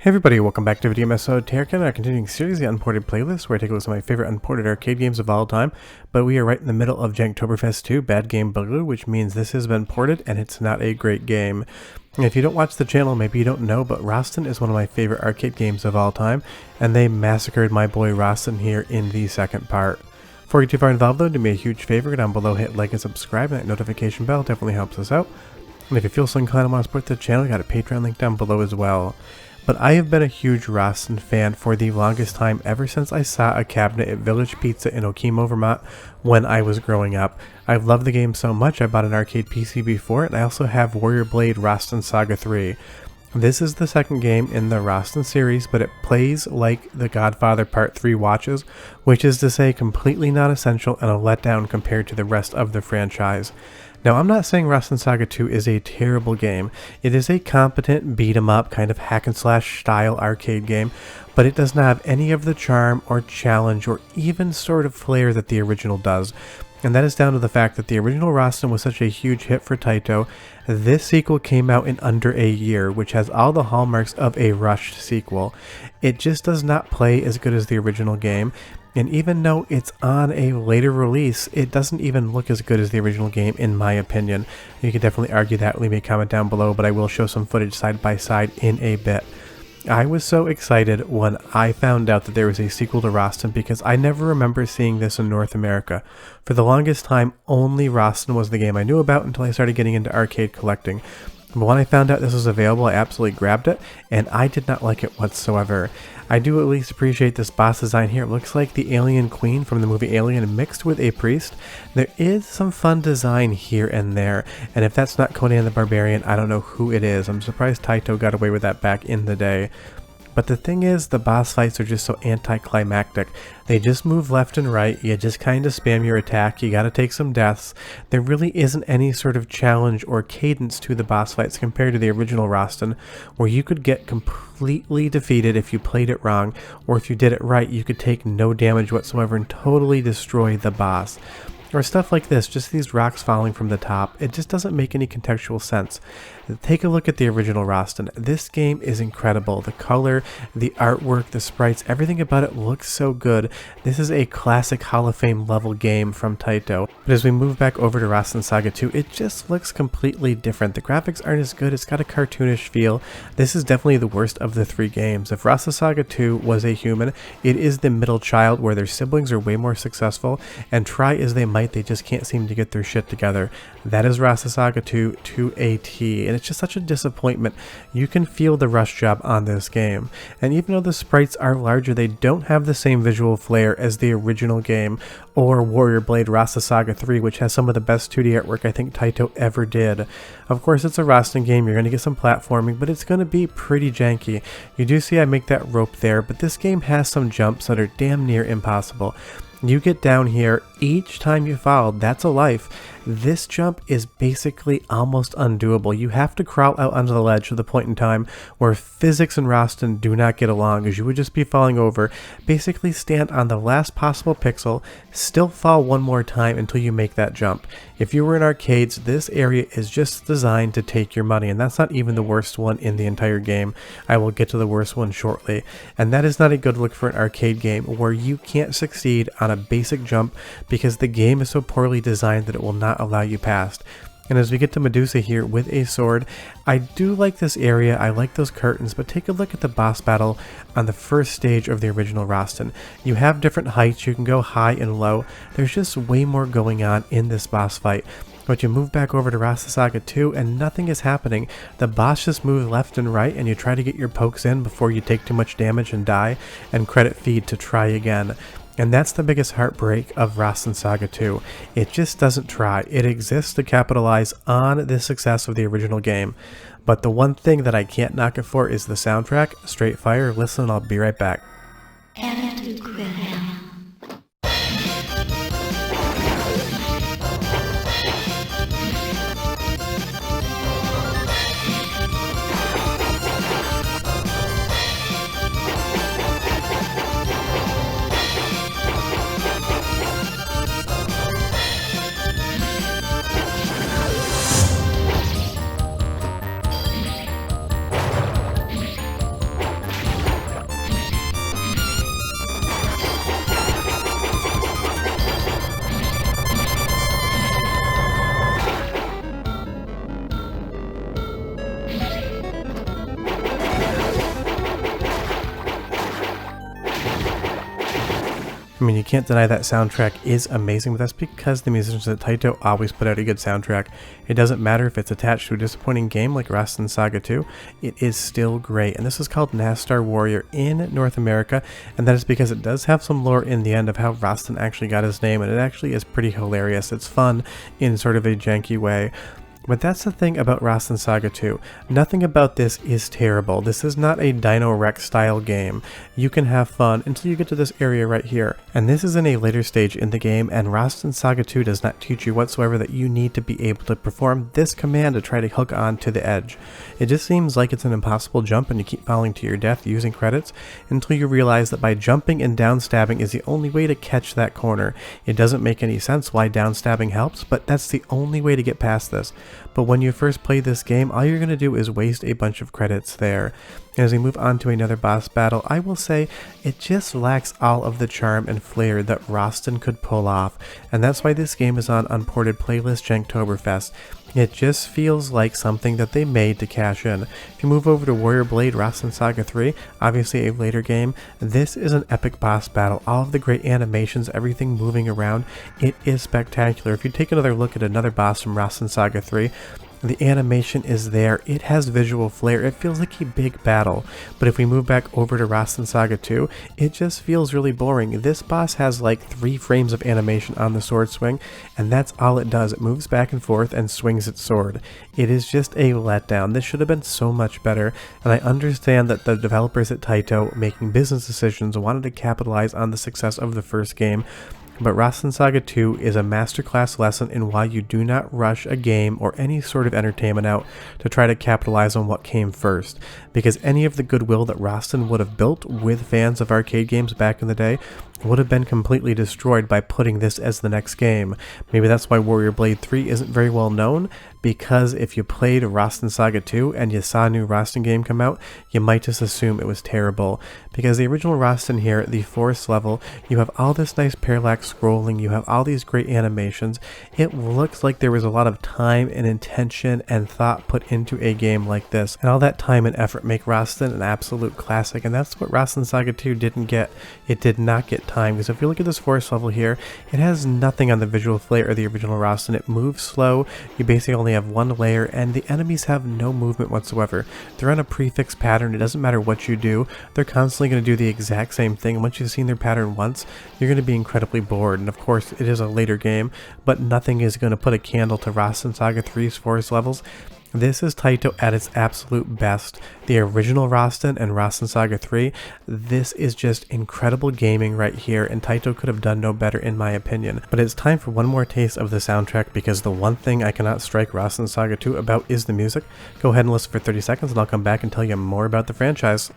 Hey everybody, welcome back to Video Episode Terrakin, our continuing series, the Unported Playlist, where I take a look at my favorite unported arcade games of all time. But we are right in the middle of Janktoberfest 2, Bad Game Blue, which means this has been ported and it's not a great game. And if you don't watch the channel, maybe you don't know, but Rastan is one of my favorite arcade games of all time, and they massacred my boy Rastan here in the second part. Before you get too far involved though, do me a huge favor, go down below, hit like and subscribe, and that notification bell definitely helps us out. And if you feel so inclined to want to support the channel, I got a Patreon link down below as well. But I have been a huge Rastan fan for the longest time, ever since I saw a cabinet at Village Pizza in Okemo, Vermont when I was growing up. I love the game so much I bought an arcade PC before it, and I also have Warrior Blade Rastan Saga III. This is the second game in the Rastan series, but it plays like The Godfather Part 3 watches, which is to say completely non-essential and a letdown compared to the rest of the franchise. Now, I'm not saying Rastan Saga II is a terrible game. It is a competent beat-em-up kind of hack-and-slash style arcade game, but it does not have any of the charm or challenge or even sort of flair that the original does. And that is down to the fact that the original Rastan was such a huge hit for Taito. This sequel came out in under a year, which has all the hallmarks of a rushed sequel. It just does not play as good as the original game. And even though it's on a later release, it doesn't even look as good as the original game, in my opinion. You can definitely argue that, leave me a comment down below, but I will show some footage side by side in a bit. I was so excited when I found out that there was a sequel to Rastan because I never remember seeing this in North America. For the longest time, only Rastan was the game I knew about until I started getting into arcade collecting. But when I found out this was available, I absolutely grabbed it, and I did not like it whatsoever. I do at least appreciate this boss design here. It looks like the alien queen from the movie Alien mixed with a priest. There is some fun design here and there, and if that's not Conan the Barbarian, I don't know who it is. I'm surprised Taito got away with that back in the day. But the thing is, the boss fights are just so anticlimactic. They just move left and right, you just kind of spam your attack, you gotta take some deaths. There really isn't any sort of challenge or cadence to the boss fights compared to the original Rastan, where you could get completely defeated if you played it wrong, or if you did it right, you could take no damage whatsoever and totally destroy the boss. Or stuff like this, just these rocks falling from the top. It just doesn't make any contextual sense. Take a look at the original Rastan. This game is incredible. The color, the artwork, the sprites, everything about it looks so good. This is a classic Hall of Fame level game from Taito. But as we move back over to Rastan Saga II, it just looks completely different. The graphics aren't as good. It's got a cartoonish feel. This is definitely the worst of the three games. If Rastan Saga II was a human, it is the middle child where their siblings are way more successful, and try as they might, they just can't seem to get their shit together. That is Rastan Saga II to a T, and it's just such a disappointment. You can feel the rush job on this game, and even though the sprites are larger, they don't have the same visual flair as the original game or Warrior Blade Rastan Saga III, which has some of the best 2D artwork I think Taito ever did. Of course, it's a Rastan game, you're going to get some platforming, but it's going to be pretty janky. You do see I make that rope there, but this game has some jumps that are damn near impossible. You get down here, each time you fall, that's a life. This jump is basically almost undoable. You have to crawl out onto the ledge to the point in time where physics and Rastan do not get along, as you would just be falling over. Basically stand on the last possible pixel, still fall one more time until you make that jump. If you were in arcades, this area is just designed to take your money, and that's not even the worst one in the entire game. I will get to the worst one shortly. And that is not a good look for an arcade game where you can't succeed on a basic jump because the game is so poorly designed that it will not allow you past. And as we get to Medusa here with a sword, I do like this area, I like those curtains, but take a look at the boss battle on the first stage of the original Rastan. You have different heights, you can go high and low, there's just way more going on in this boss fight. But you move back over to Rastan Saga II and nothing is happening. The boss just moves left and right and you try to get your pokes in before you take too much damage and die, and credit feed to try again. And that's the biggest heartbreak of Rastan Saga II. It just doesn't try. It exists to capitalize on the success of the original game. But the one thing that I can't knock it for is the soundtrack. Straight fire. Listen, I'll be right back. I mean, you can't deny that soundtrack is amazing, but that's because the musicians at Taito always put out a good soundtrack. It doesn't matter if it's attached to a disappointing game like Rastan Saga II, it is still great. And this is called Nastar Warrior in North America, and that is because it does have some lore in the end of how Rastan actually got his name, and it actually is pretty hilarious. It's fun in sort of a janky way. But that's the thing about Rastan Saga II. Nothing about this is terrible. This is not a Dino Wreck style game. You can have fun until you get to this area right here. And this is in a later stage in the game, and Rastan Saga II does not teach you whatsoever that you need to be able to perform this command to try to hook on to the edge. It just seems like it's an impossible jump and you keep falling to your death using credits until you realize that by jumping and downstabbing is the only way to catch that corner. It doesn't make any sense why downstabbing helps, but that's the only way to get past this. But when you first play this game, all you're going to do is waste a bunch of credits there. As we move on to another boss battle, I will say it just lacks all of the charm and flair that Rastan could pull off, and that's why this game is on Unported Playlist Janktoberfest. It just feels like something that they made to cash in. If you move over to Warrior Blade Rastan Saga III, obviously a later game, this is an epic boss battle. All of the great animations, everything moving around, it is spectacular. If you take another look at another boss from Rastan Saga III, the animation is there, it has visual flair, it feels like a big battle. But if we move back over to Rastan Saga II, it just feels really boring. This boss has like 3 frames of animation on the sword swing, and that's all it does. It moves back and forth and swings its sword. It is just a letdown. This should have been so much better, and I understand that the developers at Taito, making business decisions, wanted to capitalize on the success of the first game. But Rastan Saga II is a masterclass lesson in why you do not rush a game or any sort of entertainment out to try to capitalize on what came first, because any of the goodwill that Rastan would have built with fans of arcade games back in the day would have been completely destroyed by putting this as the next game. Maybe that's why Warrior Blade 3 isn't very well known, because if you played Rastan Saga II and you saw a new Rastan game come out, you might just assume it was terrible. Because the original Rastan here, the forest level, you have all this nice parallax scrolling, you have all these great animations. It looks like there was a lot of time and intention and thought put into a game like this, and all that time and effort make Rastan an absolute classic, and that's what Rastan Saga II didn't get. It did not get time, because if you look at this forest level here, it has nothing on the visual flair of the original Rastan. It moves slow, you basically only have one layer, and the enemies have no movement whatsoever. They're on a prefix pattern. It doesn't matter what you do, they're constantly going to do the exact same thing, and once you've seen their pattern once, you're going to be incredibly bored. And of course, it is a later game, but nothing is going to put a candle to Rastan Saga 3's forest levels. This is Taito at its absolute best. The original Rastan and Rastan Saga 3, this is just incredible gaming right here, and Taito could have done no better in my opinion. But it's time for one more taste of the soundtrack, because the one thing I cannot strike Rastan Saga 2 about is the music. Go ahead and listen for 30 seconds and I'll come back and tell you more about the franchise.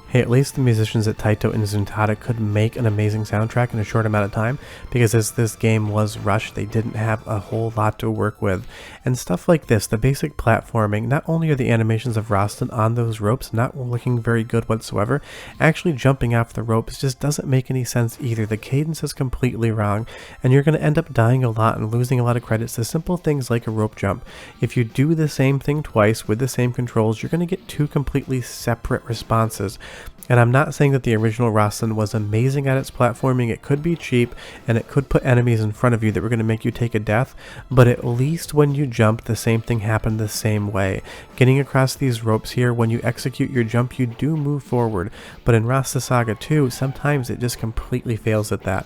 Hey, at least the musicians at Taito and Zuntata could make an amazing soundtrack in a short amount of time, because as this game was rushed, they didn't have a whole lot to work with. And stuff like this, the basic platforming, not only are the animations of Rastan on those ropes not looking very good whatsoever, actually jumping off the ropes just doesn't make any sense either. The cadence is completely wrong, and you're going to end up dying a lot and losing a lot of credits to simple things like a rope jump. If you do the same thing twice with the same controls, you're going to get 2 completely separate responses. And I'm not saying that the original Rastan was amazing at its platforming. It could be cheap, and it could put enemies in front of you that were going to make you take a death, but at least when you jump, the same thing happened the same way. Getting across these ropes here, when you execute your jump, you do move forward, but in Rastan Saga II, sometimes it just completely fails at that.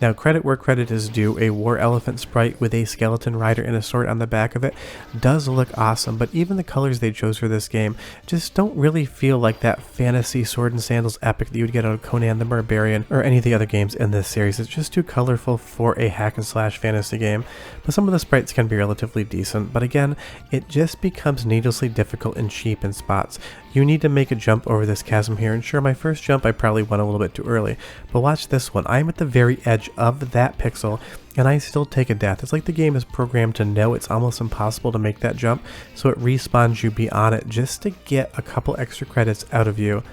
Now, credit where credit is due, a war elephant sprite with a skeleton rider and a sword on the back of it does look awesome, but even the colors they chose for this game just don't really feel like that fantasy sword and sandals epic that you would get out of Conan the Barbarian or any of the other games in this series. It's just too colorful for a hack and slash fantasy game, but some of the sprites can be relatively decent, but again, it just becomes needlessly difficult and cheap in spots. You need to make a jump over this chasm here, and sure, my first jump I probably went a little bit too early, but watch this one. I'm at the very edge of that pixel, and I still take a death. It's like the game is programmed to know it's almost impossible to make that jump, so it respawns you beyond it just to get a couple extra credits out of you.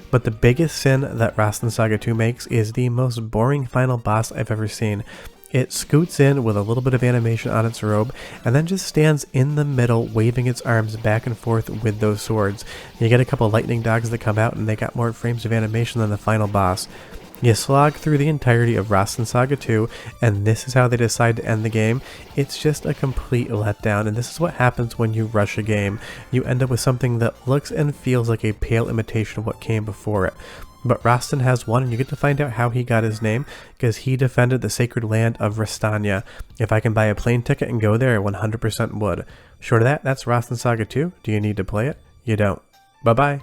But the biggest sin that Rastan Saga II makes is the most boring final boss I've ever seen. It scoots in with a little bit of animation on its robe, and then just stands in the middle waving its arms back and forth with those swords. You get a couple lightning dogs that come out, and they got more frames of animation than the final boss. You slog through the entirety of Rastan Saga II, and this is how they decide to end the game. It's just a complete letdown, and this is what happens when you rush a game. You end up with something that looks and feels like a pale imitation of what came before it. But Rastan has won, and you get to find out how he got his name, because he defended the sacred land of Rastania. If I can buy a plane ticket and go there, I 100% would. Short of that, that's Rastan Saga II. Do you need to play it? You don't. Bye-bye.